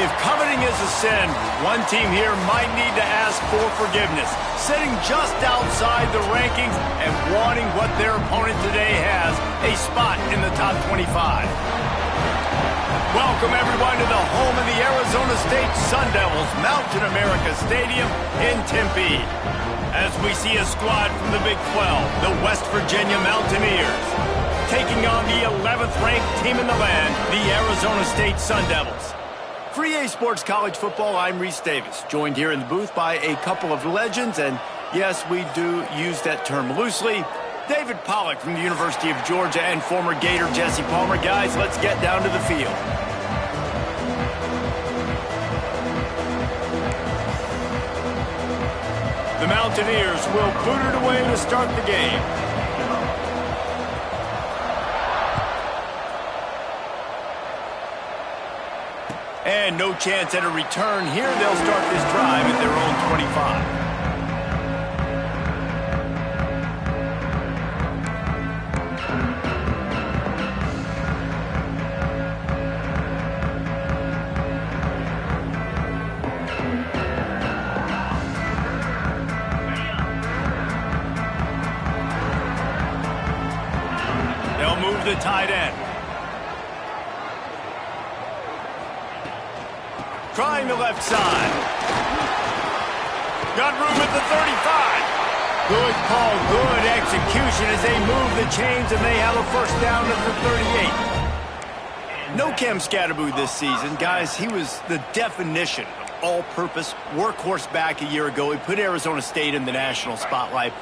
If coveting is a sin, one team here might need to ask for forgiveness, sitting just outside the rankings and wanting what their opponent today has, a spot in the top 25. Welcome, everyone, to the home of the Arizona State Sun Devils, Mountain America Stadium in Tempe. As we see a squad from the Big 12, the West Virginia Mountaineers, taking on the 11th ranked team in the land, the Arizona State Sun Devils. For EA Sports College Football, I'm Reese Davis, joined here in the booth by a couple of legends, and yes, we do use that term loosely. David Pollack from the University of Georgia and former Gator Jesse Palmer. Guys, let's get down to the field. The Mountaineers will boot it away to start the game. And no chance at a return here. They'll start this drive at their own 25. They'll move the tight end. Trying the left side. Got room at the 35. Good call, good execution as they move the chains and they have a first down at the 38. No Cam Skattebo this season. Guys, he was the definition of all-purpose workhorse back a year ago. He put Arizona State in the national spotlight.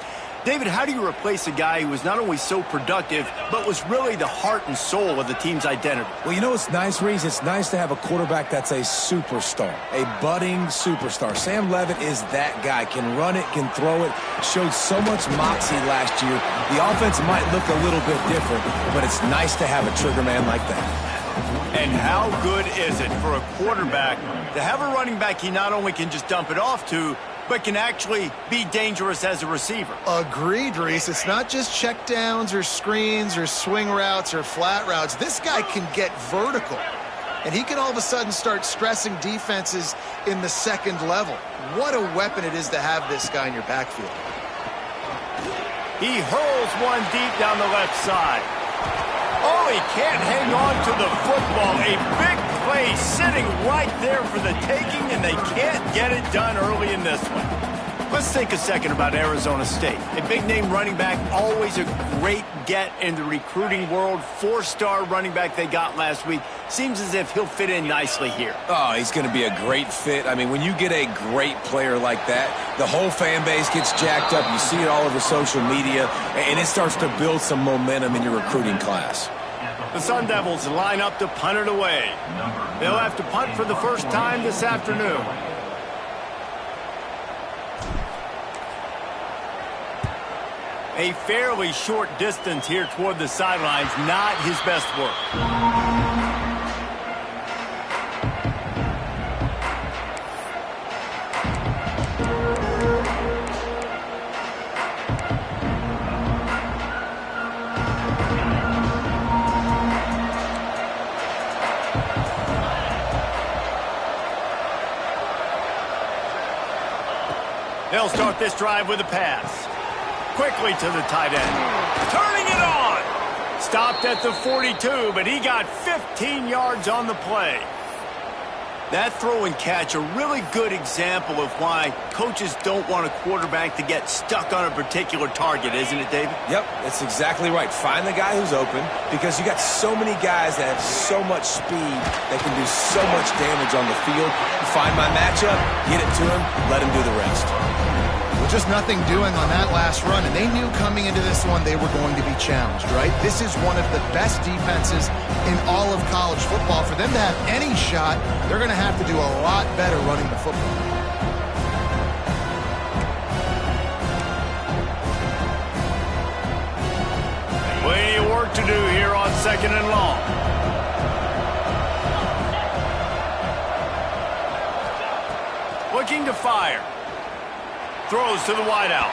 David, how do you replace a guy who was not only so productive, but was really the heart and soul of the team's identity? Well, you know what's nice, Reese? It's nice to have a quarterback that's a superstar, a budding superstar. Sam Leavitt is that guy. Can run it, can throw it, showed so much moxie last year. The offense might look a little bit different, but it's nice to have a trigger man like that. And how good is it for a quarterback to have a running back he not only can just dump it off to, but can actually be dangerous as a receiver? Agreed, Reese. It's not just checkdowns or screens or swing routes or flat routes. This guy can get vertical, and he can all of a sudden start stressing defenses in the second level. What a weapon it is to have this guy in your backfield. He hurls one deep down the left side. Oh, he can't hang on to the football. A big play sitting right there for the taking, and they can't get it done early in this one. Let's think a second about Arizona State. A big-name running back, always a great get in the recruiting world. Four-star running back they got last week. Seems as if he'll fit in nicely here. Oh, he's going to be a great fit. I mean, when you get a great player like that, the whole fan base gets jacked up. You see it all over social media, and it starts to build some momentum in your recruiting class. The Sun Devils line up to punt it away. They'll have to punt for the first time this afternoon. A fairly short distance here toward the sidelines, not his best work. They'll start this drive with a pass. Quickly to the tight end. Turning it on. Stopped at the 42, but he got 15 yards on the play. That throw and catch, a really good example of why coaches don't want a quarterback to get stuck on a particular target, isn't it, David? Yep, that's exactly right. Find the guy who's open, because you got so many guys that have so much speed that can do so much damage on the field. Find my matchup, get it to him, let him do the rest. Well, just nothing doing on that last run, and they knew coming into this one they were going to be challenged, right? This is one of the best defenses in all of college football. For them to have any shot, they're going to have to do a lot better running the football. Plenty of work to do here on second and long. Looking to fire. Throws to the wideout.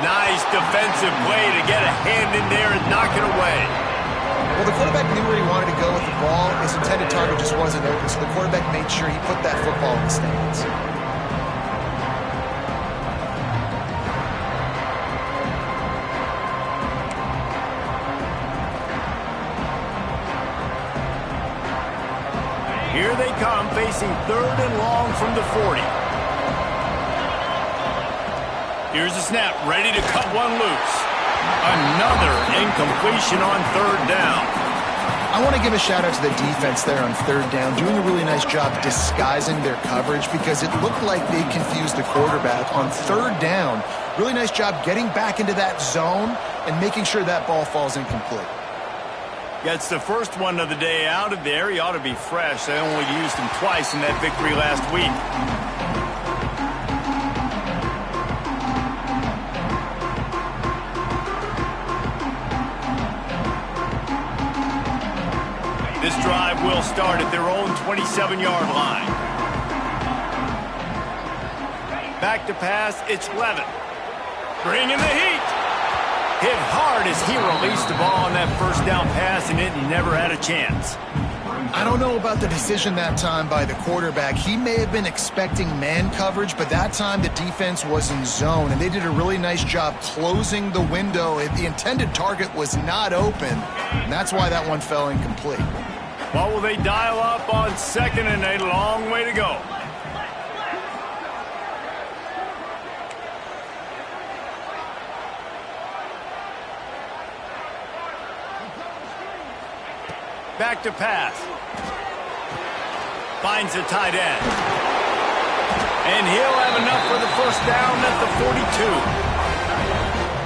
Nice defensive play to get a hand in there and knock it away. Well, the quarterback knew where he wanted to go with the ball. His intended target just wasn't open, so the quarterback made sure he put that football in the stands. Here they come, facing 3rd and long from the 40. Here's the snap, ready to cut one loose. Another incompletion on 3rd down. I want to give a shout-out to the defense there on 3rd down, doing a really nice job disguising their coverage because it looked like they confused the quarterback. On 3rd down, really nice job getting back into that zone and making sure that ball falls incomplete. Gets the first one of the day out of there. He ought to be fresh. They only used him twice in that victory last week. This drive will start at their own 27-yard line. Back to pass, it's Levitt. Bringing the heat. Hit hard as he released the ball on that first down pass, and it never had a chance. I don't know about the decision that time by the quarterback. He may have been expecting man coverage, but that time the defense was in zone, and they did a really nice job closing the window. The intended target was not open, and that's why that one fell incomplete. What will they dial up on 2nd and a long way to go? Back to pass. Finds a tight end. And he'll have enough for the first down at the 42.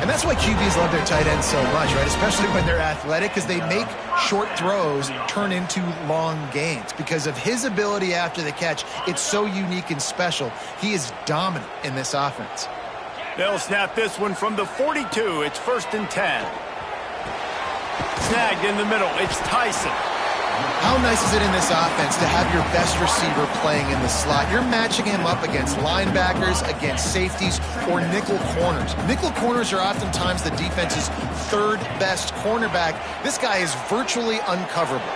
And that's why QBs love their tight ends so much, right? Especially when they're athletic, because they make short throws turn into long gains. Because of his ability after the catch, it's so unique and special. He is dominant in this offense. They'll snap this one from the 42. It's 1st and 10. Snagged in the middle. It's Tyson. How nice is it in this offense to have your best receiver playing in the slot? You're matching him up against linebackers, against safeties, or nickel corners. Nickel corners are oftentimes the defense's 3rd best cornerback. This guy is virtually uncoverable.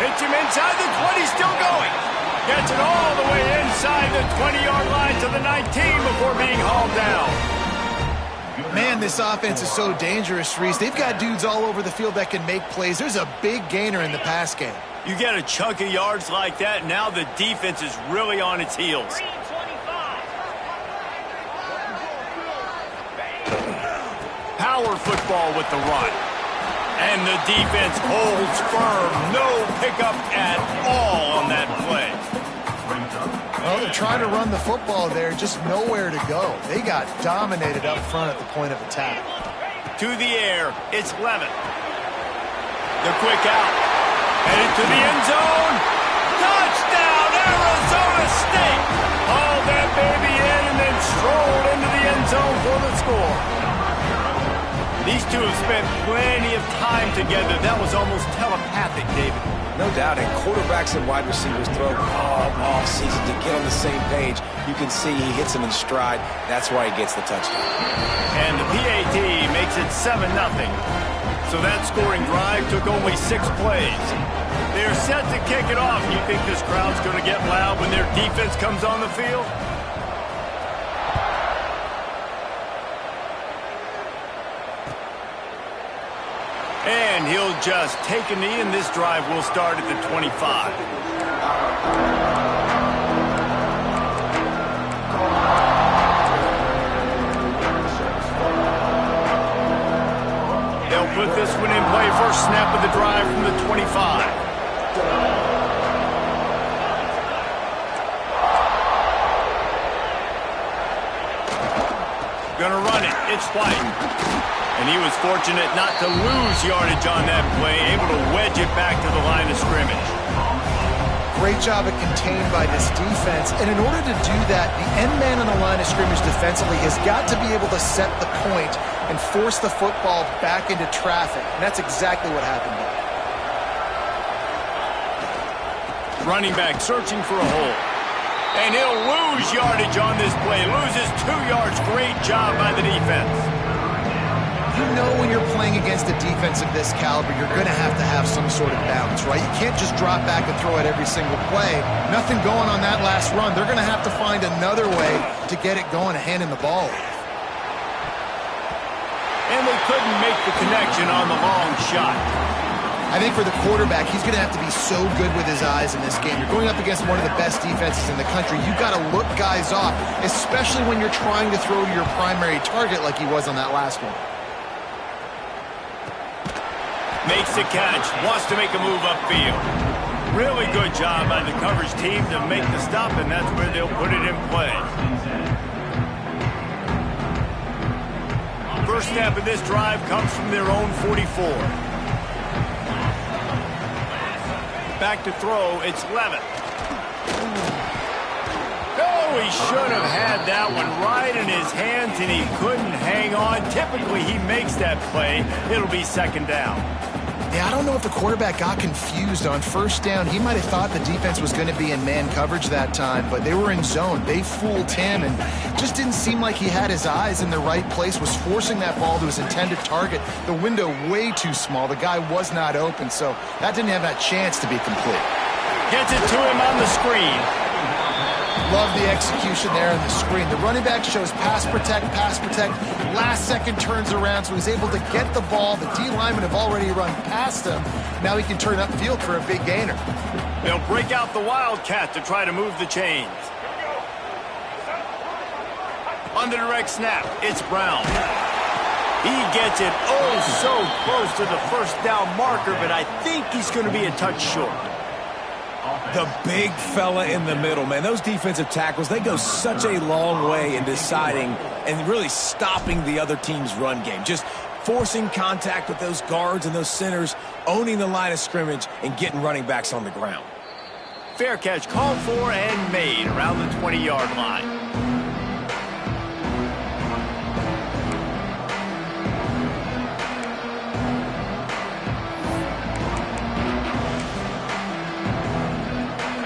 Hits him inside the 20, still going. Gets it all the way inside the 20-yard line to the 19 before being hauled down. Man, this offense is so dangerous, Reese. They've got dudes all over the field that can make plays. There's a big gainer in the pass game. You get a chunk of yards like that, now the defense is really on its heels. Power football with the run. And the defense holds firm. No pickup at all on that play. Well, they're trying to run the football there, just nowhere to go. They got dominated up front at the point of attack. To the air, it's Levitt. The quick out. Headed to the end zone. Touchdown, Arizona State. Hauled that baby in and then strolled into the end zone for the score. These two have spent plenty of time together. That was almost telepathic, David. No doubt, and quarterbacks and wide receivers throw all off season to get on the same page. You can see he hits them in stride. That's why he gets the touchdown. And the PAT makes it 7-0. So that scoring drive took only 6 plays. They're set to kick it off. You think this crowd's going to get loud when their defense comes on the field? And he'll just take a knee, and this drive will start at the 25. They'll put this one in play. First snap of the drive from the 25. Gonna run it. It's White. And he was fortunate not to lose yardage on that play, able to wedge it back to the line of scrimmage. Great job at contained by this defense. And in order to do that, the end man on the line of scrimmage defensively has got to be able to set the point and force the football back into traffic. And that's exactly what happened there. Running back searching for a hole. And he'll lose yardage on this play. Loses 2 yards. Great job by the defense. You know when you're playing against a defense of this caliber, you're going to have some sort of balance, right? You can't just drop back and throw it every single play. Nothing going on that last run. They're going to have to find another way to get it going, handing the ball off. And they couldn't make the connection on the long shot. I think for the quarterback, he's going to have to be so good with his eyes in this game. You're going up against one of the best defenses in the country. You've got to look guys off, especially when you're trying to throw to your primary target like he was on that last one. Makes the catch, wants to make a move upfield. Really good job by the coverage team to make the stop, and that's where they'll put it in play. First snap of this drive comes from their own 44. Back to throw, it's Levitt. Oh, he should have had that one right in his hands, and he couldn't hang on. Typically, he makes that play. It'll be second down. Yeah, I don't know if the quarterback got confused on first down. He might have thought the defense was going to be in man coverage that time, but they were in zone. They fooled him, and just didn't seem like he had his eyes in the right place, was forcing that ball to his intended target. The window way too small. The guy was not open, so that didn't have that chance to be complete. Gets it to him on the screen. Love the execution there on the screen. The running back shows pass protect, last second turns around, so he's able to get the ball. The D linemen have already run past him. Now he can turn upfield for a big gainer. They'll break out the Wildcat to try to move the chains. On the direct snap, it's Brown. He gets it so close to the first down marker, but I think he's going to be a touch short. The big fella in the middle, man. Those defensive tackles, they go such a long way in deciding and really stopping the other team's run game. Just forcing contact with those guards and those centers, owning the line of scrimmage, and getting running backs on the ground. Fair catch called for and made around the 20-yard line.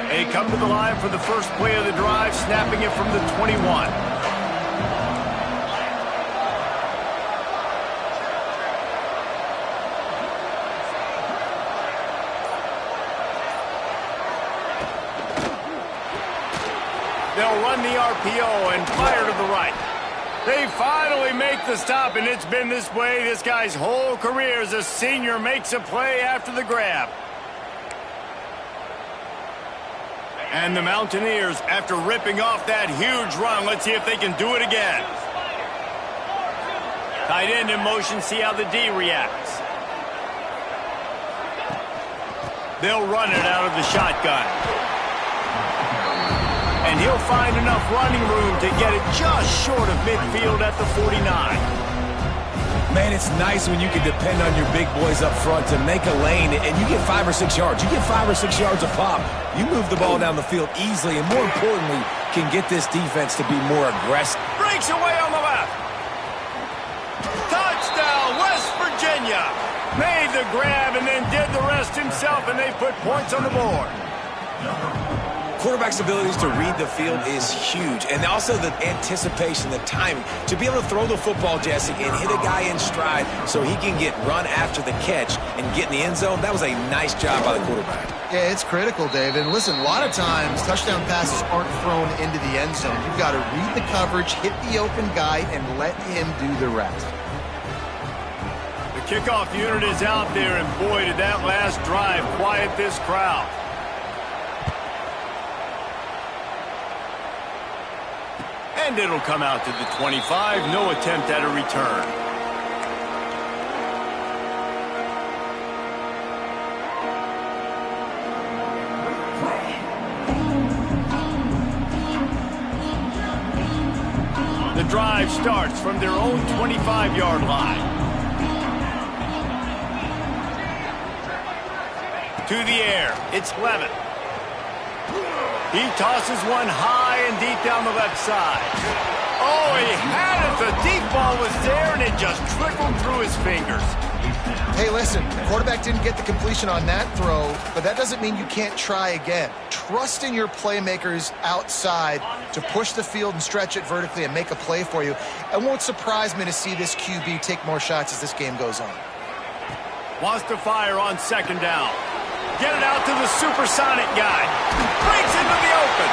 They come to the line for the first play of the drive, snapping it from the 21. They'll run the RPO and fire to the right. They finally make the stop, and it's been this way this guy's whole career as a senior makes a play after the grab. And the Mountaineers, after ripping off that huge run, let's see if they can do it again. Tight end in motion, see how the D reacts. They'll run it out of the shotgun. And he'll find enough running room to get it just short of midfield at the 49. Man, it's nice when you can depend on your big boys up front to make a lane, and you get 5 or 6 yards. You get 5 or 6 yards a pop. You move the ball down the field easily, and more importantly, can get this defense to be more aggressive. Breaks away on the left. Touchdown, West Virginia. Made the grab and then did the rest himself, and they put points on the board. Quarterback's abilities to read the field is huge, and also the anticipation, the timing. To be able to throw the football, Jesse, and hit a guy in stride so he can get run after the catch and get in the end zone, that was a nice job by the quarterback. Yeah, it's critical, Dave. And listen, a lot of times touchdown passes aren't thrown into the end zone. You've got to read the coverage, hit the open guy, and let him do the rest. The kickoff unit is out there, and boy, did that last drive quiet this crowd. And it'll come out to the 25. No attempt at a return. The drive starts from their own 25-yard line. To the air, it's Levitt. He tosses one high and deep down the left side. Oh, he had it. The deep ball was there, and it just trickled through his fingers. Hey, listen, the quarterback didn't get the completion on that throw, but that doesn't mean you can't try again. Trust in your playmakers outside to push the field and stretch it vertically and make a play for you. It won't surprise me to see this QB take more shots as this game goes on. Wants to fire on second down. Get it out to the supersonic guy. Breaks into the open.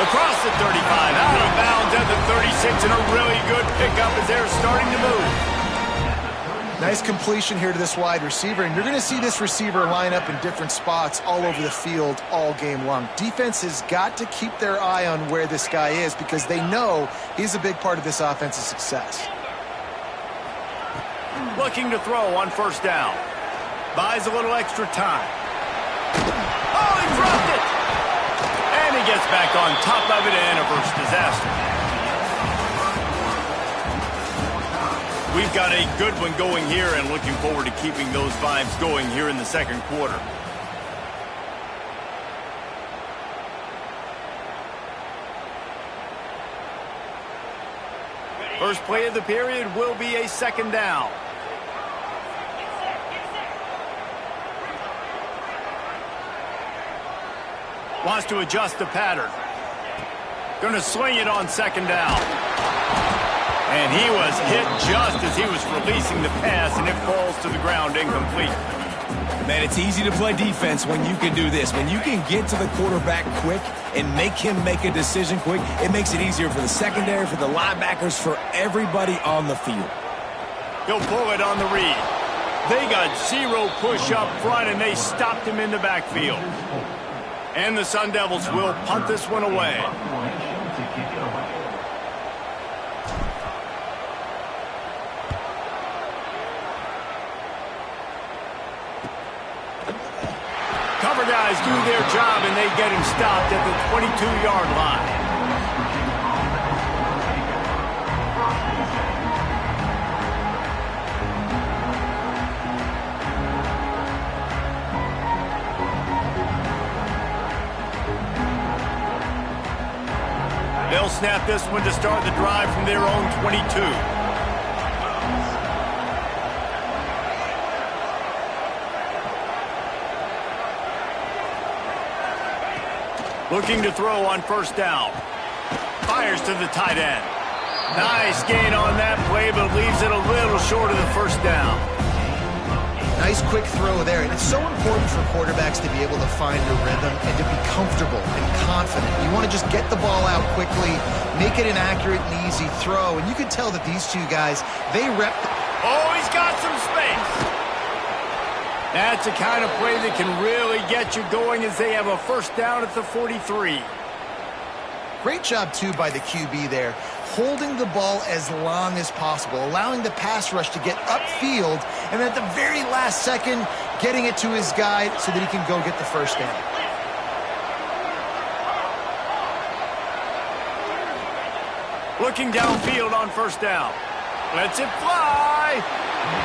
Across the 35, out of bounds at the 36, and a really good pickup as they're starting to move. Nice completion here to this wide receiver, and you're going to see this receiver line up in different spots all over the field all game long. Defense has got to keep their eye on where this guy is because they know he's a big part of this offense's success. Looking to throw on first down. Buys a little extra time. Oh, he dropped it! And he gets back on top of it and averts disaster. We've got a good one going here and looking forward to keeping those vibes going here in the second quarter. First play of the period will be a second down. Wants to adjust the pattern. Going to swing it on second down. And he was hit just as he was releasing the pass, and it falls to the ground incomplete. Man, it's easy to play defense when you can do this. When you can get to the quarterback quick and make him make a decision quick, it makes it easier for the secondary, for the linebackers, for everybody on the field. He'll pull it on the read. They got zero push up front, and they stopped him in the backfield. And the Sun Devils will punt this one away. Cover guys do their job, and they get him stopped at the 22-yard line. They'll snap this one to start the drive from their own 22. Looking to throw on first down. Fires to the tight end. Nice gain on that play, but leaves it a little short of the first down. Nice quick throw there, and it's so important for quarterbacks to be able to find a rhythm and to be comfortable and confident. You want to just get the ball out quickly, make it an accurate and easy throw, and you can tell that these two guys, they rep. Oh, he's got some space. That's the kind of play that can really get you going as they have a first down at the 43. Great job, too, by the QB there, holding the ball as long as possible, allowing the pass rush to get upfield, and at the very last second, getting it to his guy so that he can go get the first down. Looking downfield on first down. Lets it fly.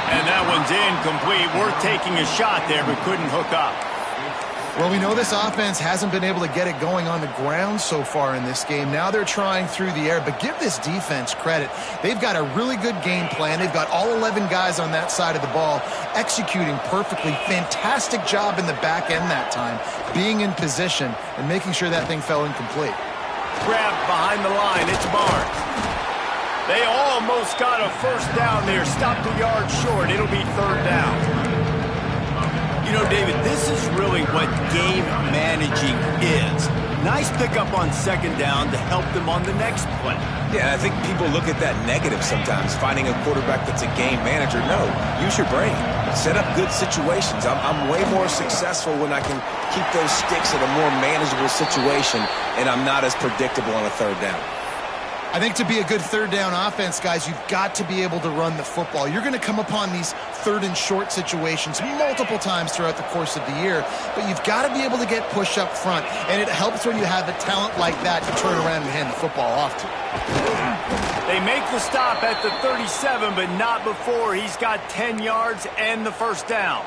And that one's incomplete. Worth taking a shot there, but couldn't hook up. Well, we know this offense hasn't been able to get it going on the ground so far in this game. Now they're trying through the air, but give this defense credit. They've got a really good game plan. They've got all 11 guys on that side of the ball executing perfectly. Fantastic job in the back end that time, being in position and making sure that thing fell incomplete. Grabbed behind the line. It's Barnes. They almost got a first down there. Stopped a yard short. It'll be third down. You know, David, this is really what game managing is. Nice pickup on second down to help them on the next play. Yeah, I think people look at that negative sometimes, finding a quarterback that's a game manager. No, use your brain. Set up good situations. I'm way more successful when I can keep those sticks in a more manageable situation, and I'm not as predictable on a third down. I think to be a good third down offense, guys, you've got to be able to run the football. You're going to come upon these third and short situations multiple times throughout the course of the year, but you've got to be able to get push up front, and it helps when you have a talent like that to turn around and hand the football off to. They make the stop at the 37, but not before he's got 10 yards and the first down.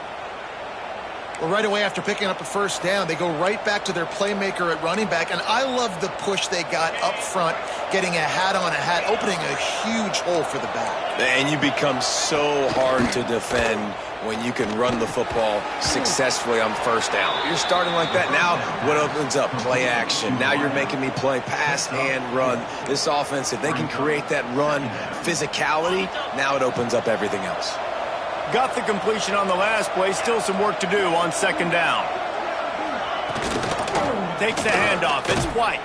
Well, right away after picking up a first down, they go right back to their playmaker at running back. And I love the push they got up front, getting a hat on a hat, opening a huge hole for the back. And you become so hard to defend when you can run the football successfully on first down. You're starting like that. Now what opens up? Play action. Now you're making me play pass and run. This offense, if they can create that run physicality, now it opens up everything else. Got the completion on the last play. Still some work to do on second down. Takes the handoff. It's White.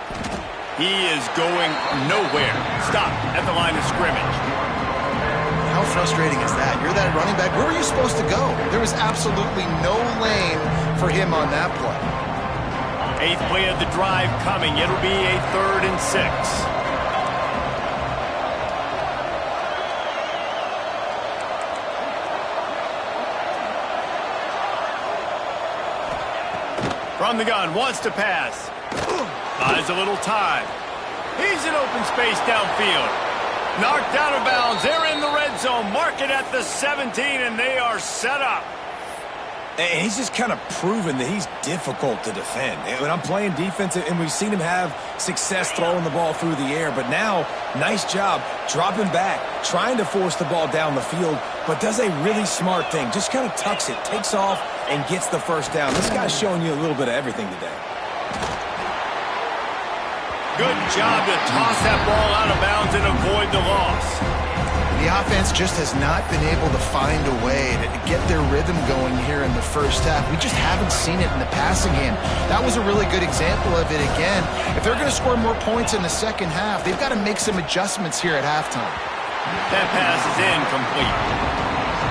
He is going nowhere. Stop at the line of scrimmage. How frustrating is that? You're that running back. Where were you supposed to go? There was absolutely no lane for him on that play. 8th play of the drive coming. It'll be a 3rd and 6. From the gun, wants to pass. Buys a little time. He's in open space downfield. Knocked out of bounds. They're in the red zone. Mark it at the 17, and they are set up. And he's just kind of proven that he's difficult to defend. And when I'm playing defense, and we've seen him have success throwing the ball through the air, but now, nice job dropping back, trying to force the ball down the field, but does a really smart thing. Just kind of tucks it, takes off, and gets the first down. This guy's showing you a little bit of everything today. Good job to toss that ball out of bounds and avoid the loss. The offense just has not been able to find a way to get their rhythm going here in the first half. We just haven't seen it in the passing game. That was a really good example of it again. If they're going to score more points in the second half, they've got to make some adjustments here at halftime. That pass is incomplete.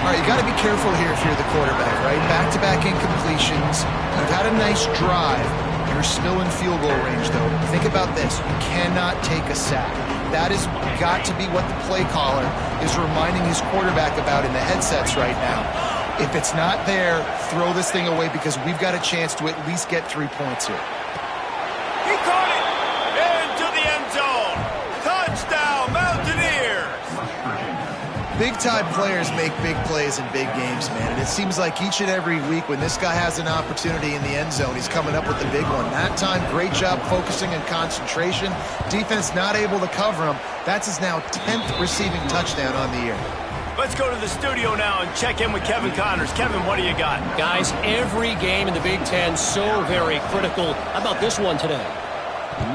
All right, you got to be careful here if you're the quarterback, right? Back-to-back incompletions. You've had a nice drive. You're still in field goal range, though. Think about this. You cannot take a sack. That has got to be what the play caller is reminding his quarterback about in the headsets right now. If it's not there, throw this thing away because we've got a chance to at least get 3 points here. He caught it! Into the end zone! Touchdown, Mountaineers! Big-time players make big plays in big games, man. And it seems like each and every week when this guy has an opportunity in the end zone, he's coming up with the big one. That time, great job focusing and concentration. Defense not able to cover him. That's his now 10th receiving touchdown on the year. Let's go to the studio now and check in with Kevin Connors. Kevin, what do you got? Guys, every game in the Big Ten so very critical. How about this one today?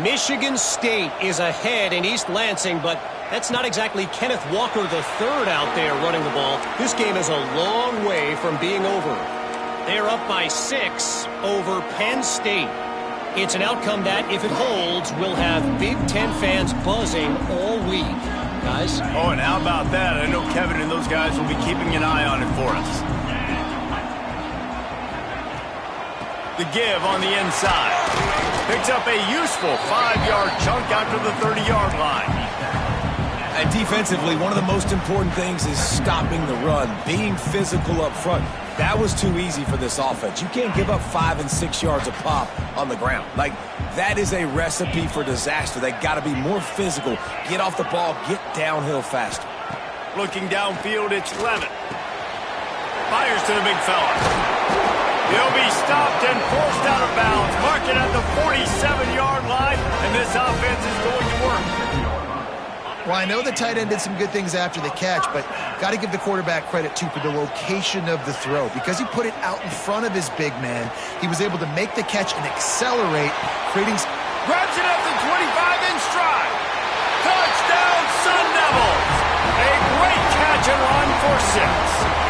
Michigan State is ahead in East Lansing, but that's not exactly Kenneth Walker III out there running the ball. This game is a long way from being over. They're up by 6 over Penn State. It's an outcome that, if it holds, will have Big Ten fans buzzing all week. Guys? Oh, and how about that? I know Kevin and those guys will be keeping an eye on it for us. The give on the inside. Picks up a useful 5-yard chunk after the 30-yard line. And defensively, one of the most important things is stopping the run, being physical up front. That was too easy for this offense. You can't give up 5 and 6 yards a pop on the ground. Like, that is a recipe for disaster. They got to be more physical, get off the ball, get downhill faster. Looking downfield, it's Levitt. Fires to the big fella. He'll be stopped and forced out of bounds. Mark it at the 47-yard line, and this offense is going to work. Well, I know the tight end did some good things after the catch, but got to give the quarterback credit, too, for the location of the throw. Because he put it out in front of his big man, he was able to make the catch and accelerate, creating... Grabs it at the 25 in stride. Touchdown, Sun Devils. A great catch and run for 6.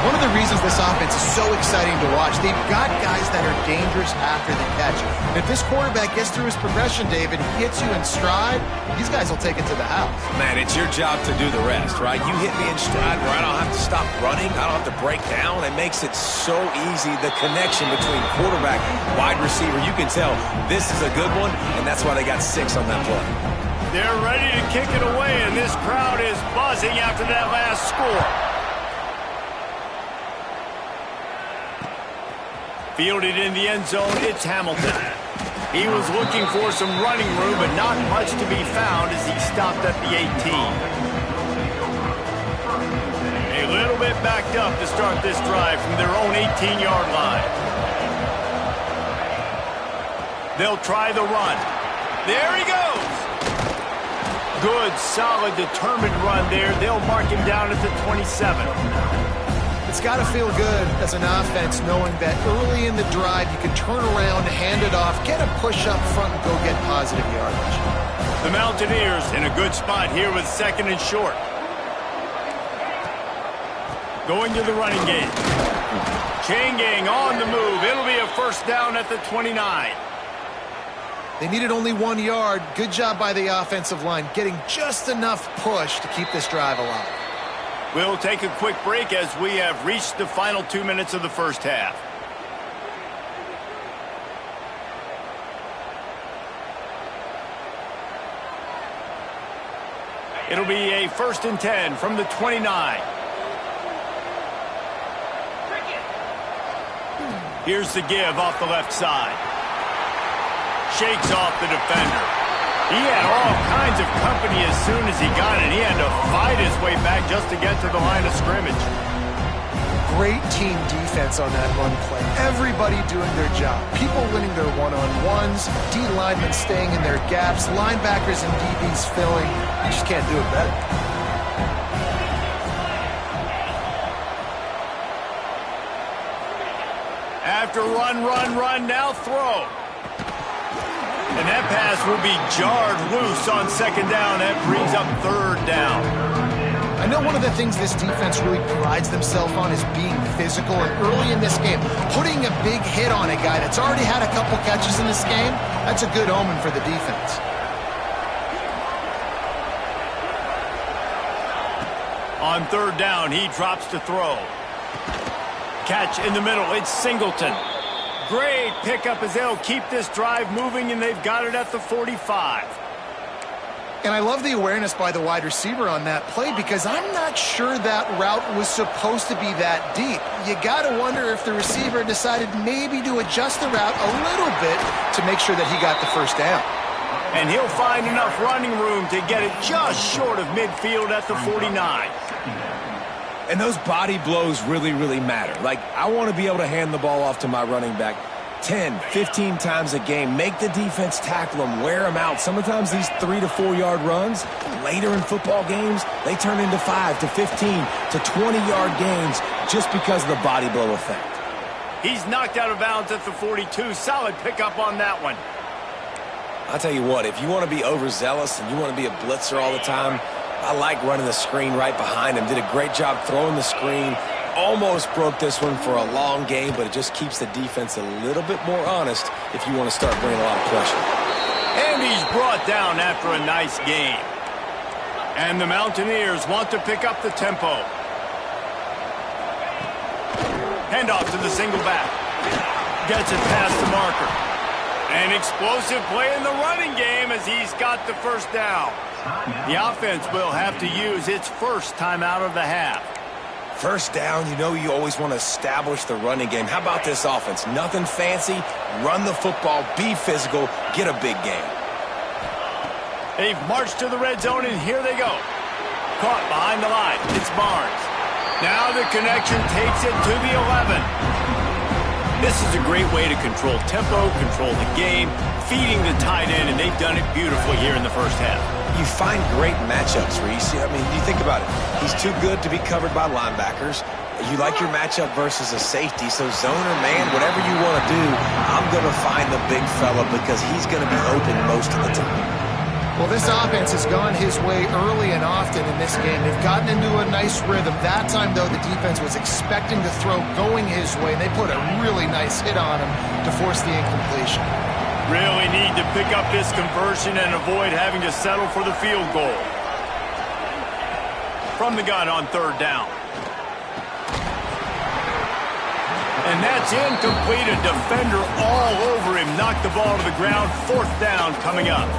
One of the reasons this offense is so exciting to watch, they've got guys that are dangerous after the catch. And if this quarterback gets through his progression, David, hits you in stride, these guys will take it to the house. Man, it's your job to do the rest, right? You hit me in stride where I don't have to stop running, I don't have to break down. It makes it so easy, the connection between quarterback, wide receiver. You can tell this is a good one, and that's why they got 6 on that play. They're ready to kick it away, and this crowd is buzzing after that last score. Fielded in the end zone, it's Hamilton. He was looking for some running room, but not much to be found as he stopped at the 18. A little bit get backed up to start this drive from their own 18-yard line. They'll try the run. There he goes. Good, solid, determined run there. They'll mark him down at the 27. It's got to feel good as an offense knowing that early in the drive you can turn around, hand it off, get a push up front, and go get positive yardage. The Mountaineers in a good spot here with 2nd and short. Going to the running game. Chain gang on the move. It'll be a first down at the 29. They needed only 1 yard. Good job by the offensive line, getting just enough push to keep this drive alive. We'll take a quick break as we have reached the final 2 minutes of the first half. It'll be a 1st and 10 from the 29. Here's the give off the left side. Shakes off the defender. He had all kinds of company as soon as he got it. He had to fight his way back just to get to the line of scrimmage. Great team defense on that run play. Everybody doing their job. People winning their one-on-ones, D linemen staying in their gaps, linebackers and DBs filling. You just can't do it better. After run, now throw. And that pass will be jarred loose on 2nd down. That brings up 3rd down. I know one of the things this defense really prides themselves on is being physical, and early in this game, putting a big hit on a guy that's already had a couple catches in this game, that's a good omen for the defense. On 3rd down, he drops to throw. Catch in the middle, it's Singleton. Great pickup as they'll keep this drive moving, and they've got it at the 45. And I love the awareness by the wide receiver on that play because I'm not sure that route was supposed to be that deep. You got to wonder if the receiver decided maybe to adjust the route a little bit to make sure that he got the first down. And he'll find enough running room to get it just short of midfield at the 49. And those body blows really, really matter. Like, I want to be able to hand the ball off to my running back 10, 15 times a game. Make the defense tackle them, wear them out. Sometimes these 3 to 4 yard runs, later in football games, they turn into 5 to 15 to 20 yard gains just because of the body blow effect. He's knocked out of bounds at the 42. Solid pickup on that one. I'll tell you what, if you want to be overzealous and you want to be a blitzer all the time, I like running the screen right behind him. Did a great job throwing the screen. Almost broke this one for a long game, but it just keeps the defense a little bit more honest if you want to start bringing a lot of pressure. And he's brought down after a nice game. And the Mountaineers want to pick up the tempo. Handoff to the single back. Gets it past the marker. An explosive play in the running game as he's got the first down. The offense will have to use its first timeout of the half. First down, you know you always want to establish the running game. How about this offense? Nothing fancy. Run the football, be physical, get a big game. They've marched to the red zone, and here they go. Caught behind the line. It's Barnes. Now the connection takes it to the 11. This is a great way to control tempo, control the game, feeding the tight end, and they've done it beautifully here in the first half. You find great matchups, Reese. I mean, you think about it. He's too good to be covered by linebackers. You like your matchup versus a safety, so zone or man, whatever you want to do, I'm going to find the big fella because he's going to be open most of the time. Well, this offense has gone his way early and often in this game. They've gotten into a nice rhythm. That time, though, the defense was expecting to throw going his way, and they put a really nice hit on him to force the incompletion. Really need to pick up this conversion and avoid having to settle for the field goal. From the gun on 3rd down. And that's incomplete. A defender all over him. Knocked the ball to the ground. 4th down coming up.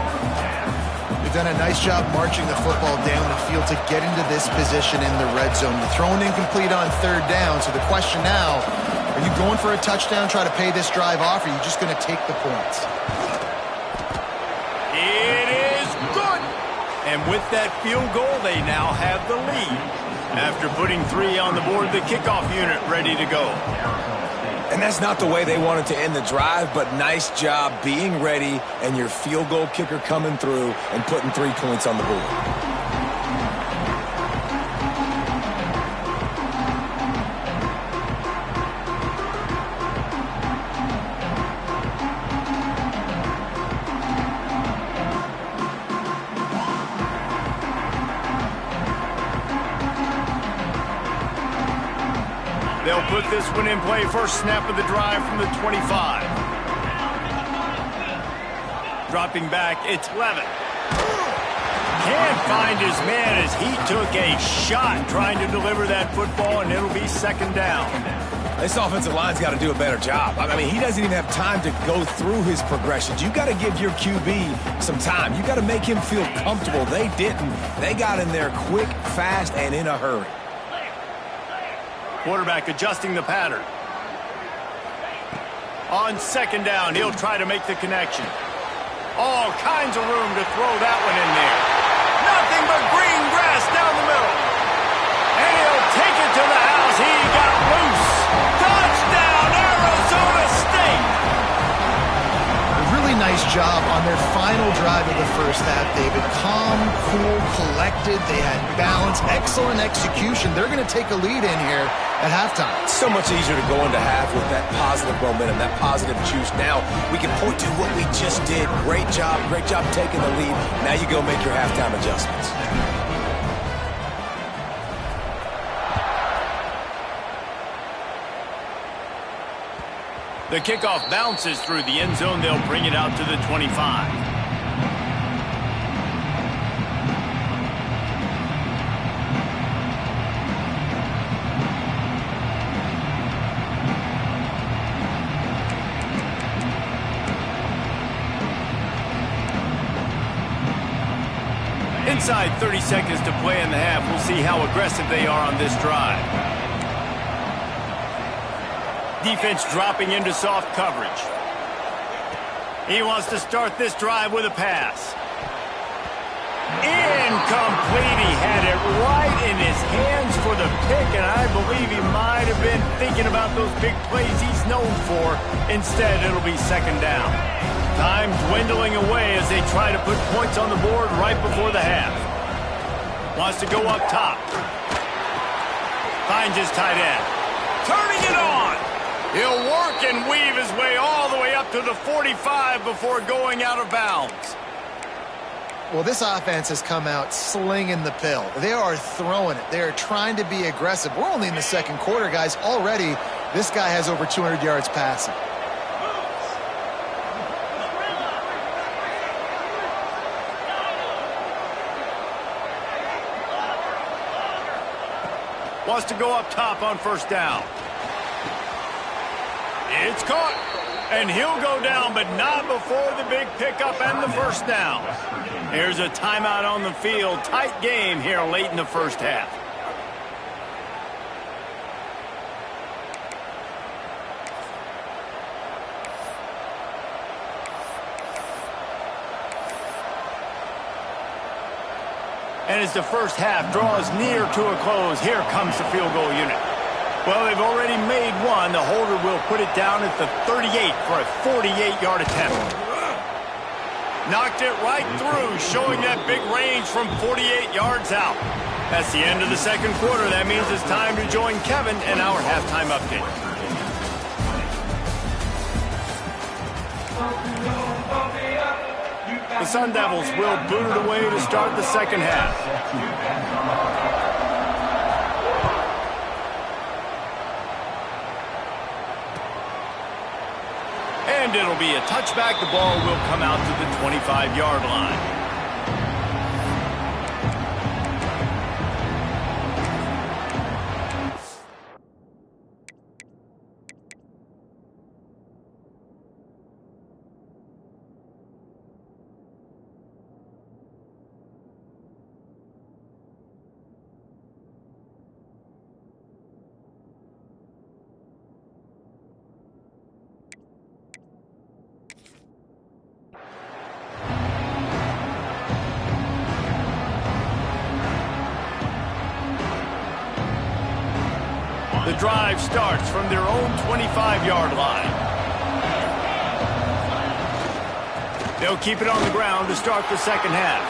They've done a nice job marching the football down the field to get into this position in the red zone. You're throwing incomplete on 3rd down, so the question now, are you going for a touchdown, try to pay this drive off, or are you just going to take the points? It is good! And with that field goal, they now have the lead. After putting 3 on the board, the kickoff unit ready to go. And that's not the way they wanted to end the drive, but nice job being ready and your field goal kicker coming through and putting 3 points on the board. They'll put this one in play. First snap of the drive from the 25. Dropping back, it's Levitt. Can't find his man as he took a shot trying to deliver that football, and it'll be second down. This offensive line's got to do a better job. I mean, he doesn't even have time to go through his progressions. You got to give your QB some time. You got to make him feel comfortable. They didn't. They got in there quick, fast, and in a hurry. Quarterback adjusting the pattern. On second down, he'll try to make the connection. All kinds of room to throw that one in there. Nothing but green grass down the middle. And he'll take it to the house. He got loose. Touchdown, Arizona State! A really nice job on their final drive of the first half, David. Calm, cool, collected. They had balance, excellent execution. They're going to take a lead in here at halftime. It's so much easier to go into half with that positive momentum, that positive juice. Now we can point to what we just did. Great job taking the lead. Now you go make your halftime adjustments. The kickoff bounces through the end zone. They'll bring it out to the 25. Inside 30 seconds to play in the half. We'll see how aggressive they are on this drive. Defense dropping into soft coverage. He wants to start this drive with a pass. Incomplete. He had it right in his hands for the pick, and I believe he might have been thinking about those big plays he's known for. Instead, it'll be second down. Time dwindling away as they try to put points on the board right before the half. Wants to go up top. Finds his tight end. Turning it on. He'll work and weave his way all the way up to the 45 before going out of bounds. Well, this offense has come out slinging the pill. They are throwing it. They are trying to be aggressive. We're only in the second quarter, guys. Already, this guy has over 200 yards passing. Wants to go up top on first down. It's caught. And he'll go down, but not before the big pickup and the first down. Here's a timeout on the field. Tight game here late in the first half. And as the first half draws near to a close, here comes the field goal unit. Well, they've already made one. The holder will put it down at the 38 for a 48-yard attempt. Knocked it right through, showing that big range from 48 yards out. That's the end of the second quarter. That means it's time to join Kevin in our halftime update. The Sun Devils will boot it away to start the second half. And it'll be a touchback. The ball will come out to the 25-yard line. The drive starts from their own 25-yard line. They'll keep it on the ground to start the second half.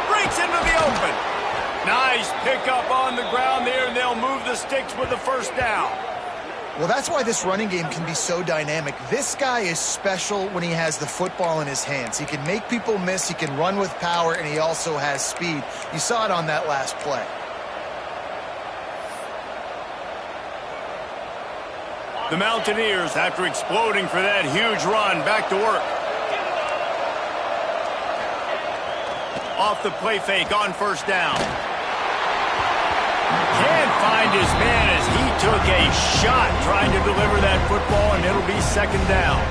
Breaks into the open. Nice pickup on the ground there, and they'll move the sticks with the first down. Well, that's why this running game can be so dynamic. This guy is special when he has the football in his hands. He can make people miss, he can run with power, and he also has speed. You saw it on that last play. The Mountaineers, after exploding for that huge run, back to work. Off the play fake on first down. Can't find his man as he took a shot trying to deliver that football, and it'll be second down.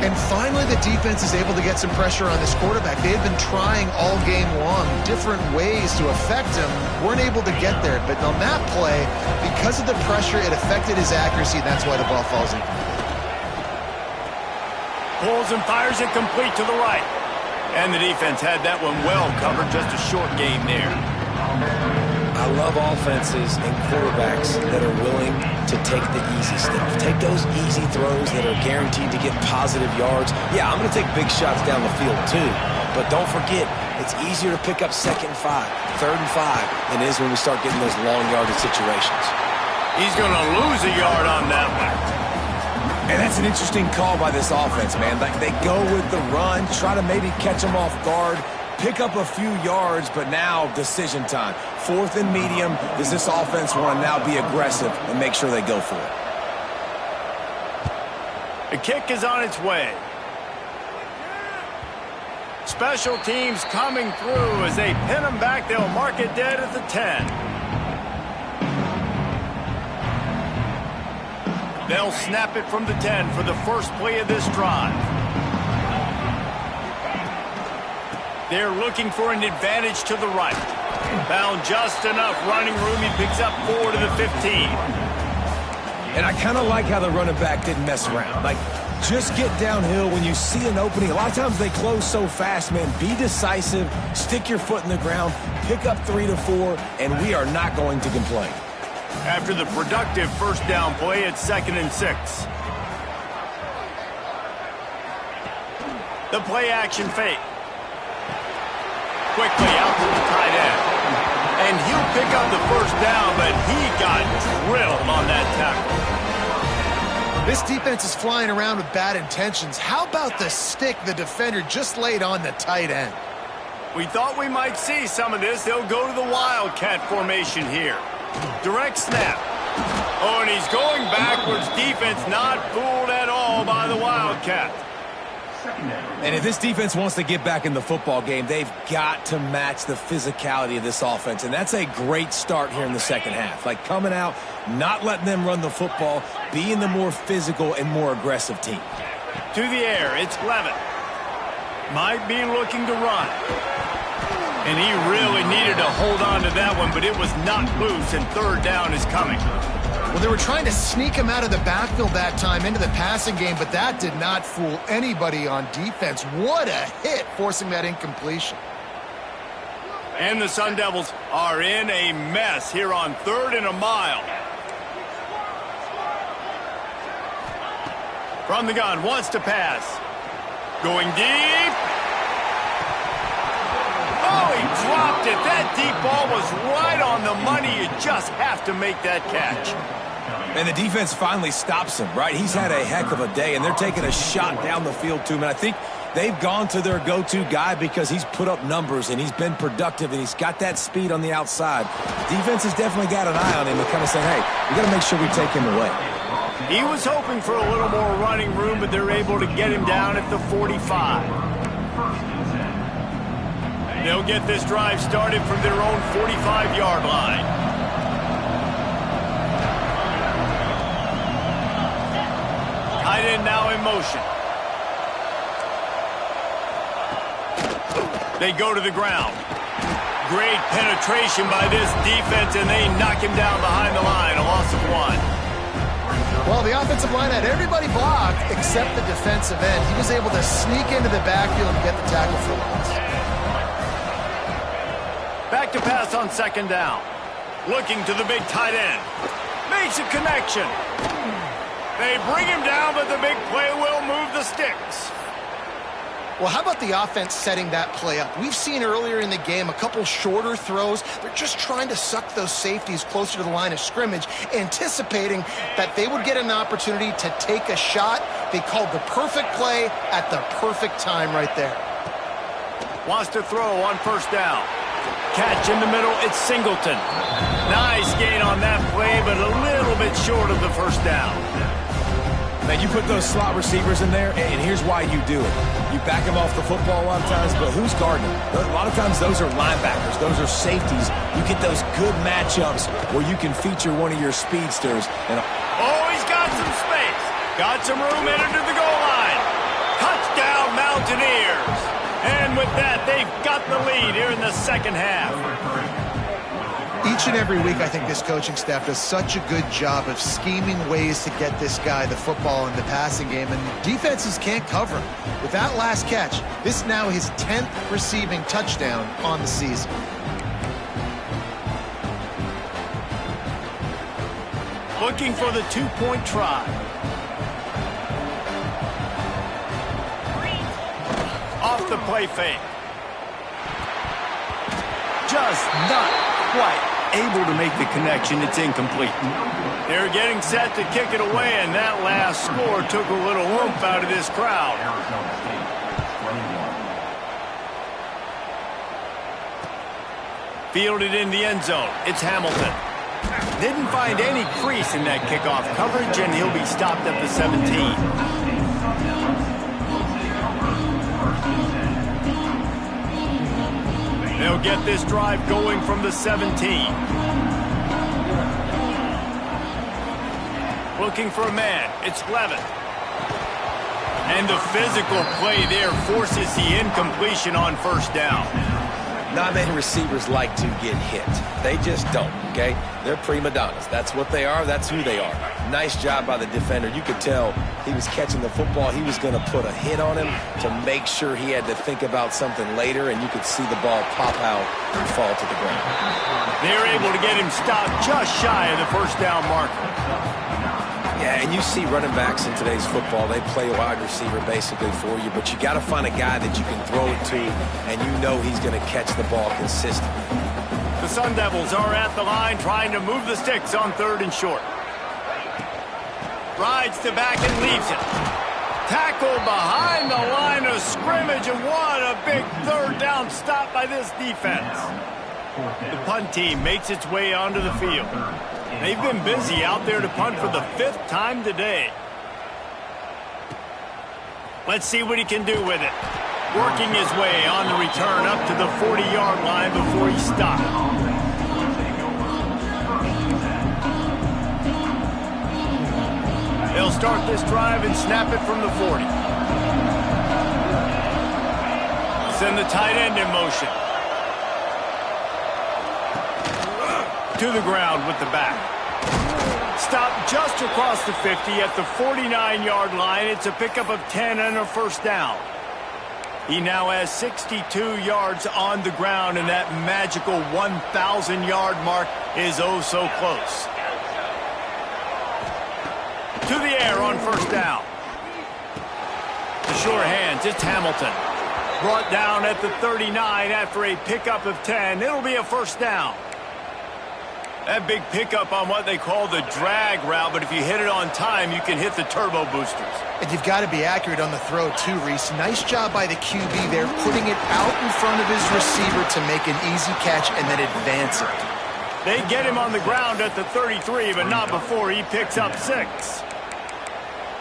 And finally, the defense is able to get some pressure on this quarterback. They've been trying all game long different ways to affect him. Weren't able to get there. But on that play, because of the pressure, it affected his accuracy. That's why the ball falls incomplete. Pulls and fires it complete to the right. And the defense had that one well covered. Just a short game there. I love offenses and quarterbacks that are willing to take the easy stuff. Take those easy throws that are guaranteed to get positive yards. Yeah, I'm going to take big shots down the field too. But don't forget, it's easier to pick up 2nd and 5, 3rd and 5 than it is when we start getting those long yardage situations. He's going to lose a yard on that one. And that's an interesting call by this offense, man. Like, they go with the run, try to maybe catch them off guard, pick up a few yards, but now decision time. 4th and medium. Does this offense want to now be aggressive and make sure they go for it? The kick is on its way. Special teams coming through as they pin them back. They'll mark it dead at the 10. They'll snap it from the 10 for the first play of this drive. They're looking for an advantage to the right. Found just enough running room. He picks up 4 to the 15. And I kind of like how the running back didn't mess around. Like, just get downhill when you see an opening. A lot of times they close so fast, man. Be decisive, stick your foot in the ground, pick up 3 to 4, and we are not going to complain. After the productive first down play, it's 2nd and 6. The play action fake. Quickly out to the tight end. And he'll pick up the first down, but he got drilled on that tackle. This defense is flying around with bad intentions. How about the stick the defender just laid on the tight end? We thought we might see some of this. They'll go to the Wildcat formation here. Direct snap. Oh, and he's going backwards. Defense not fooled at all by the Wildcat. And if this defense wants to get back in the football game, they've got to match the physicality of this offense. And that's a great start here in the second half. Like, coming out, not letting them run the football, being the more physical and more aggressive team. To the air, it's Levitt. Might be looking to run. And he really needed to hold on to that one, but it was not loose, and 3rd down is coming. Well, they were trying to sneak him out of the backfield that time into the passing game, but that did not fool anybody on defense. What a hit, forcing that incompletion. And the Sun Devils are in a mess here on 3rd and a mile. From the gun, wants to pass. Going deep. Oh, he dropped it. That deep ball was right on the money. You just have to make that catch. And the defense finally stops him, right? He's had a heck of a day, and they're taking a shot down the field to him. And I think they've gone to their go-to guy because he's put up numbers, and he's been productive, and he's got that speed on the outside. Defense has definitely got an eye on him and kind of saying, hey, we got to make sure we take him away. He was hoping for a little more running room, but they're able to get him down at the 45. They'll get this drive started from their own 45-yard line. Tight end now in motion. They go to the ground. Great penetration by this defense, and they knock him down behind the line. A loss of 1. Well, the offensive line had everybody blocked except the defensive end. He was able to sneak into the backfield and get the tackle for loss. Back to pass on 2nd down. Looking to the big tight end. Makes a connection. They bring him down, but the big play will move the sticks. Well, how about the offense setting that play up? We've seen earlier in the game a couple shorter throws. They're just trying to suck those safeties closer to the line of scrimmage, anticipating that they would get an opportunity to take a shot. They called the perfect play at the perfect time right there. Wants to throw on first down. Catch in the middle, it's Singleton. Nice gain on that play, but a little bit short of the first down. Man, you put those slot receivers in there, and here's why you do it. You back them off the football a lot of times, but who's guarding them? A lot of times those are linebackers. Those are safeties. You get those good matchups where you can feature one of your speedsters. And oh, he's got some space. Got some room headed to the goal line. Touchdown, Mountaineers. And with that, they've got the lead here in the second half. Each and every week, I think this coaching staff does such a good job of scheming ways to get this guy the football in the passing game, and defenses can't cover him. With that last catch, this is now his 10th receiving touchdown on the season. Looking for the two-point try. Off the play fake. Just not quite able to make the connection. It's incomplete. They're getting set to kick it away, and that last score took a little oomph out of this crowd. Fielded in the end zone. It's Hamilton. Didn't find any crease in that kickoff coverage, and he'll be stopped at the 17. They'll get this drive going from the 17. Looking for a man. It's Levitt. And the physical play there forces the incompletion on first down. not many receivers like to get hit. They just don't, okay? They're prima donnas. That's what they are. That's who they are. Nice job by the defender. You could tell he was catching the football. He was going to put a hit on him to make sure he had to think about something later, and you could see the ball pop out and fall to the ground. They're able to get him stopped just shy of the first down marker. Yeah, and you see running backs in today's football, they play a wide receiver basically for you, but you got to find a guy that you can throw it to, and you know he's going to catch the ball consistently. The Sun Devils are at the line trying to move the sticks on 3rd and short. Rides to back and leaves it. Tackled behind the line of scrimmage, and what a big 3rd down stop by this defense. The punt team makes its way onto the field. They've been busy out there to punt for the 5th time today. Let's see what he can do with it. Working his way on the return up to the 40-yard line before he stopped. They'll start this drive and snap it from the 40. Send the tight end in motion. To the ground with the back. Stopped just across the 50 at the 49-yard line. It's a pickup of 10 and a 1st down. He now has 62 yards on the ground, and that magical 1,000-yard mark is oh so close. To the air on 1st down. The sure hands, it's Hamilton. Brought down at the 39 after a pickup of 10. It'll be a 1st down. That big pickup on what they call the drag route, but if you hit it on time, you can hit the turbo boosters. And you've got to be accurate on the throw, too, Reese. Nice job by the QB there, putting it out in front of his receiver to make an easy catch and then advance it. They get him on the ground at the 33, but not before he picks up 6.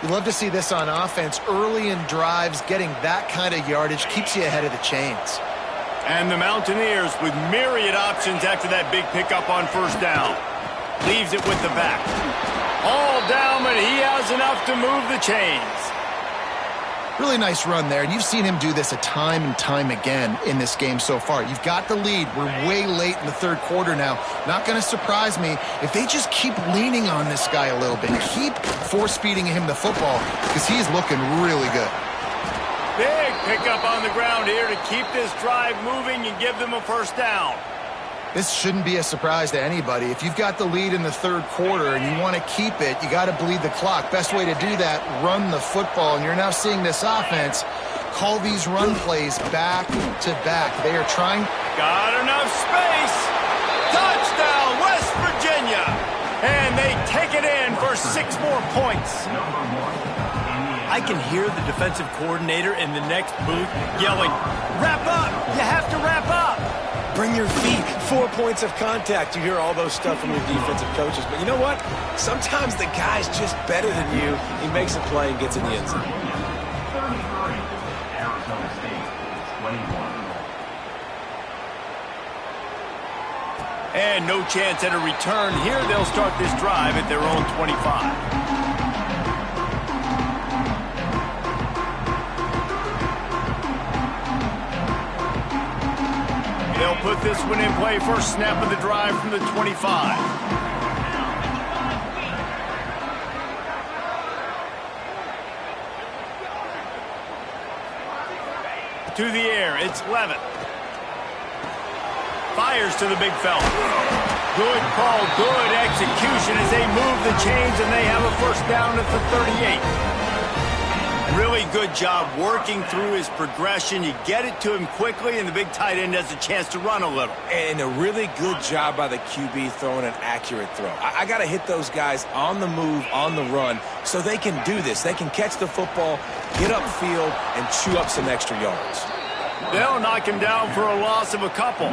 You love to see this on offense. Early in drives, getting that kind of yardage keeps you ahead of the chains. And the Mountaineers with myriad options after that big pickup on 1st down. Leaves it with the back. All down, but he has enough to move the chains. Really nice run there, and you've seen him do this a time and time again in this game so far. You've got the lead. We're way late in the 3rd quarter now. Not going to surprise me if they just keep leaning on this guy a little bit. Keep force-feeding him the football because he's looking really good. Big pickup on the ground here to keep this drive moving and give them a 1st down. This shouldn't be a surprise to anybody. If you've got the lead in the third quarter and you want to keep it, you got to bleed the clock. Best way to do that, run the football. And you're now seeing this offense call these run plays back to back. They are trying. Got enough space. Touchdown, West Virginia. And they take it in for 6 more points. I can hear the defensive coordinator in the next booth yelling, "Wrap up! You have to wrap up!" Bring your feet. 4 points of contact. You hear all those stuff from your defensive coaches. But you know what? Sometimes the guy's just better than you. He makes a play and gets in the end zone. 33, Arizona State, 21. And no chance at a return here. They'll start this drive at their own 25. They'll put this one in play. First snap of the drive from the 25. To the air, it's Levitt. Fires to the big fella. Good call, good execution as they move the chains, and they have a first down at the 38. Really good job working through his progression. You get it to him quickly, and the big tight end has a chance to run a little. And a really good job by the QB throwing an accurate throw. I got to hit those guys on the move, on the run, so they can do this. They can catch the football, get upfield, and chew up some extra yards. They'll knock him down for a loss of a couple.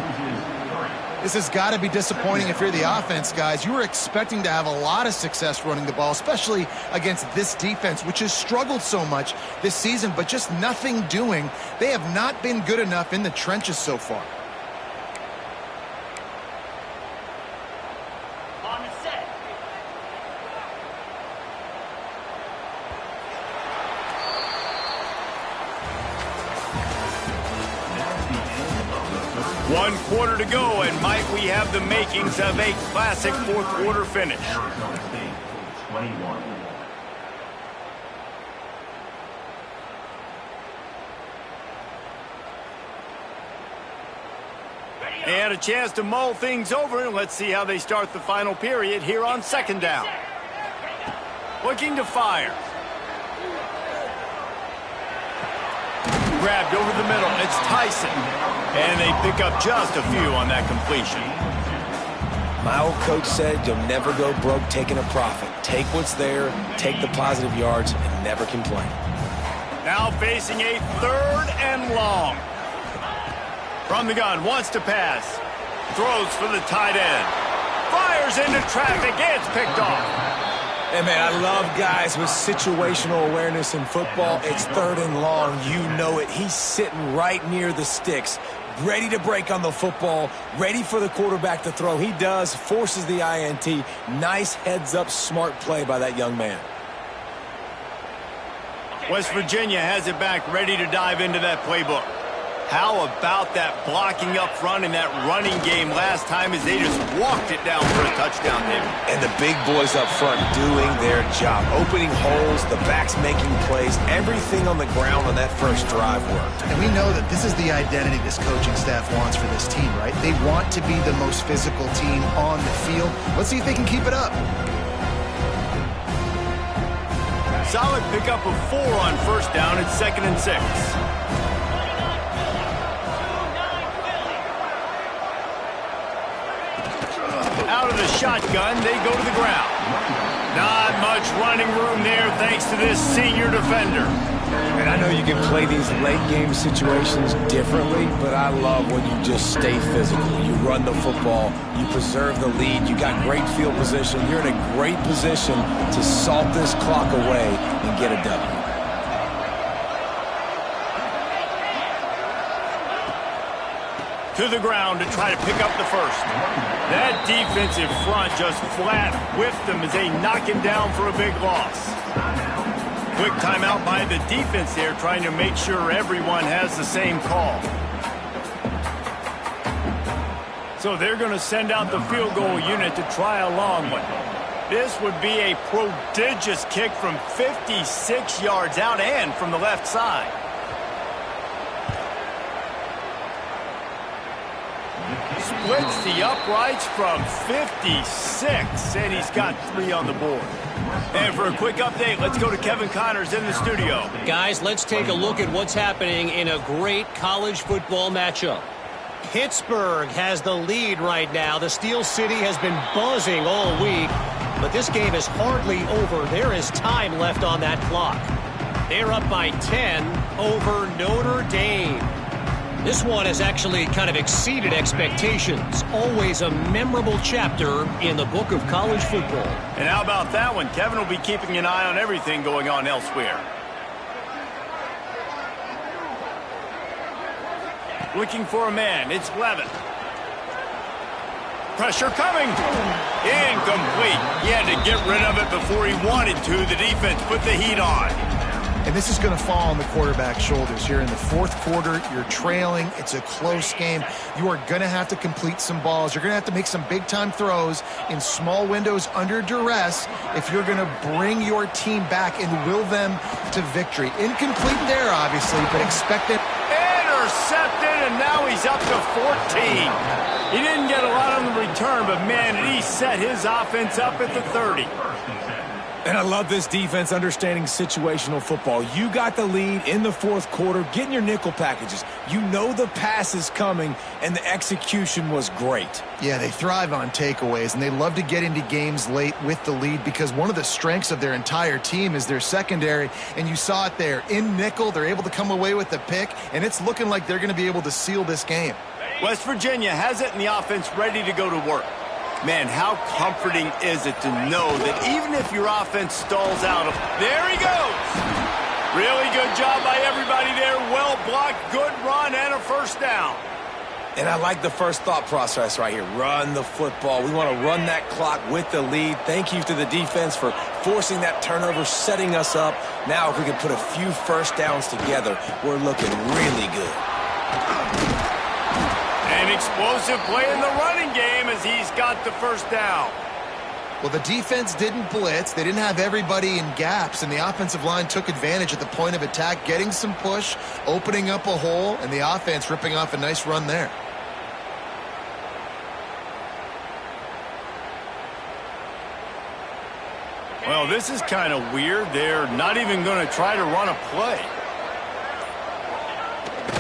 This has got to be disappointing if you're the offense, guys. You were expecting to have a lot of success running the ball, especially against this defense, which has struggled so much this season, but just nothing doing. They have not been good enough in the trenches so far. On the set. One quarter to go, and might we have the makings of a classic fourth quarter finish. Arizona State, 21. And a chance to mull things over. Let's see how they start the final period here on second down. Looking to fire. Grabbed over the middle. It's Tyson. And they pick up just a few on that completion. My old coach said you'll never go broke taking a profit. Take what's there, take the positive yards, and never complain. Now facing a third and long. From the gun, wants to pass. Throws for the tight end. Fires into traffic. It's picked off. Hey, man, I love guys with situational awareness in football. It's third and long. You know it. He's sitting right near the sticks, ready to break on the football, ready for the quarterback to throw. He does, forces the INT. Nice heads-up, smart play by that young man. West Virginia has it back, ready to dive into that playbook. How about that blocking up front in that running game last time as they just walked it down for a touchdown, David? And the big boys up front doing their job, opening holes, the backs making plays, everything on the ground on that first drive worked. And we know that this is the identity this coaching staff wants for this team, right? They want to be the most physical team on the field. Let's see if they can keep it up. Solid pickup of 4 on first down at 2nd and 6. Out of the shotgun, they go to the ground. Not much running room there thanks to this senior defender. And I know you can play these late game situations differently, but I love when you just stay physical. You run the football, you preserve the lead, you got great field position. You're in a great position to salt this clock away and get a W. To the ground to try to pick up the first. That defensive front just flat whiffed them as they knock him down for a big loss. Quick timeout by the defense there, trying to make sure everyone has the same call. So they're going to send out the field goal unit to try a long one. This would be a prodigious kick from 56 yards out and from the left side. Splits the uprights from 56, and he's got 3 on the board. And for a quick update, let's go to Kevin Connors in the studio. Guys, let's take a look at what's happening in a great college football matchup. Pittsburgh has the lead right now. The Steel City has been buzzing all week, but this game is hardly over. There is time left on that clock. They're up by 10 over Notre Dame. This one has actually kind of exceeded expectations. Always a memorable chapter in the book of college football. And how about that one? Kevin will be keeping an eye on everything going on elsewhere. Looking for a man. It's Levitt. Pressure coming. Incomplete. He had to get rid of it before he wanted to. The defense put the heat on. And this is going to fall on the quarterback's shoulders here in the fourth quarter. You're trailing. It's a close game. You are going to have to complete some balls. You're going to have to make some big-time throws in small windows under duress if you're going to bring your team back and will them to victory. Incomplete there, obviously, but expect it. Intercepted, and now he's up to 14. He didn't get a lot on the return, but, man, he set his offense up at the 30. And I love this defense understanding situational football. You got the lead in the fourth quarter, getting your nickel packages. You know the pass is coming, and the execution was great. Yeah, they thrive on takeaways, and they love to get into games late with the lead because one of the strengths of their entire team is their secondary, and you saw it there. In nickel, they're able to come away with the pick, and it's looking like they're going to be able to seal this game. West Virginia has it, and the offense ready to go to work. Man, how comforting is it to know that even if your offense stalls out, there he goes. Really good job by everybody there. Well blocked, good run, and a first down. And I like the first thought process right here. Run the football. We want to run that clock with the lead. Thank you to the defense for forcing that turnover, setting us up. Now if we can put a few first downs together, we're looking really good. An explosive play in the running game as he's got the first down. Well, the defense didn't blitz. They didn't have everybody in gaps, and the offensive line took advantage at the point of attack, getting some push, opening up a hole, and the offense ripping off a nice run there. Well, this is kind of weird. They're not even going to try to run a play.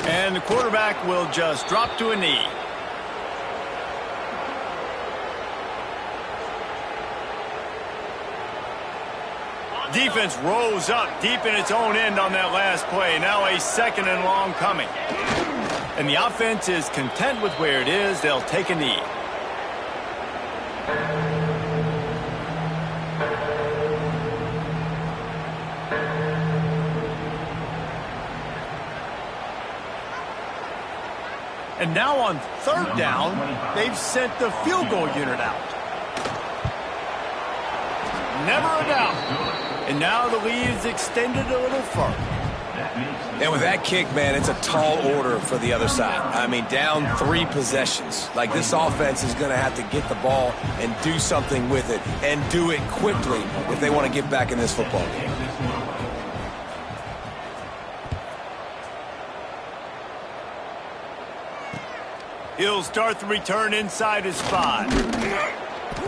And the quarterback will just drop to a knee. Defense rose up deep in its own end on that last play. Now a second and long coming. And the offense is content with where it is. They'll take a knee. And now on third down, they've sent the field goal unit out. Never a doubt. And now the lead is extended a little further. And with that kick, man, it's a tall order for the other side. I mean, down 3 possessions. Like, this offense is going to have to get the ball and do something with it, and do it quickly if they want to get back in this football game. He'll start the return inside his 5.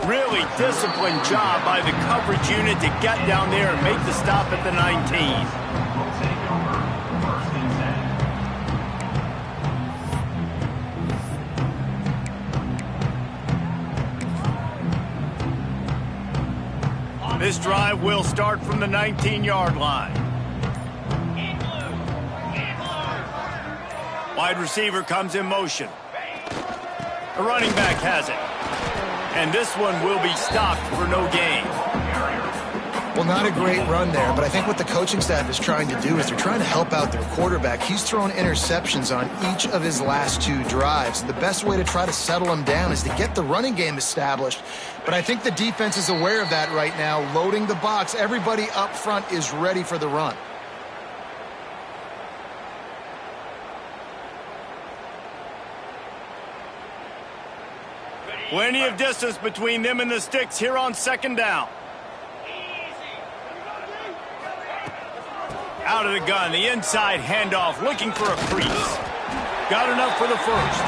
Really disciplined job by the coverage unit to get down there and make the stop at the 19. This drive will start from the 19-yard line. Wide receiver comes in motion. The running back has it. And this one will be stopped for no gain. Well, not a great run there, but I think what the coaching staff is trying to do is they're trying to help out their quarterback. He's thrown interceptions on each of his last 2 drives. The best way to try to settle him down is to get the running game established. But I think the defense is aware of that right now, loading the box. Everybody up front is ready for the run. Plenty of distance between them and the sticks here on second down. Out of the gun, the inside handoff, looking for a crease. Got enough for the first.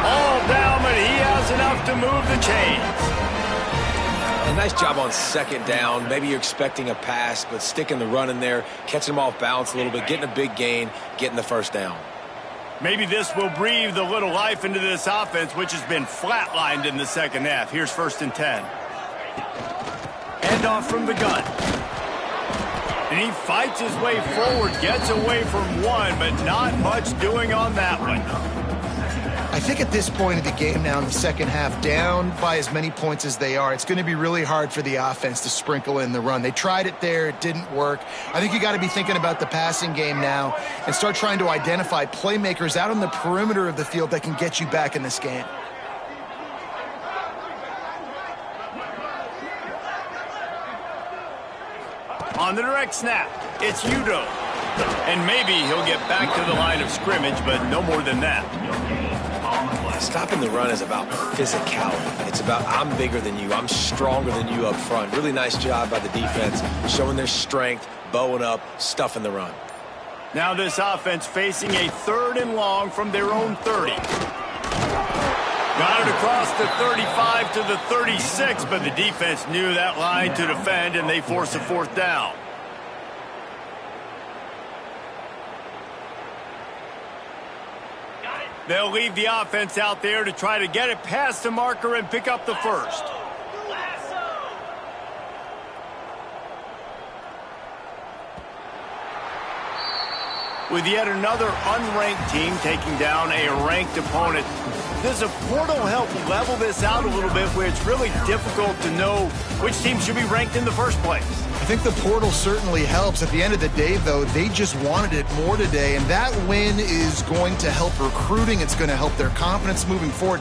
All down, but he has enough to move the chains. A nice job on second down. Maybe you're expecting a pass, but sticking the run in there, catching him off balance a little bit, getting a big gain, getting the first down. Maybe this will breathe a little life into this offense, which has been flatlined in the second half. Here's 1st and 10. Handoff from the gun. And he fights his way forward, gets away from one, but not much doing on that one. I think at this point of the game now in the second half, down by as many points as they are, it's going to be really hard for the offense to sprinkle in the run. They tried it there. It didn't work. I think you got to be thinking about the passing game now and start trying to identify playmakers out on the perimeter of the field that can get you back in this game. On the direct snap, it's Udoh. And maybe he'll get back to the line of scrimmage, but no more than that. Stopping the run is about physicality. It's about I'm bigger than you. I'm stronger than you up front. Really nice job by the defense, showing their strength, bowing up, stuffing the run. Now this offense facing a 3rd and long from their own 30. Got it across the 35 to the 36, but the defense knew that line to defend, and they force a 4th down. They'll leave the offense out there to try to get it past the marker and pick up the first. With yet another unranked team taking down a ranked opponent, does a portal help level this out a little bit where it's really difficult to know which team should be ranked in the first place? I think the portal certainly helps. At the end of the day, though, they just wanted it more today, and that win is going to help recruiting. It's going to help their confidence moving forward.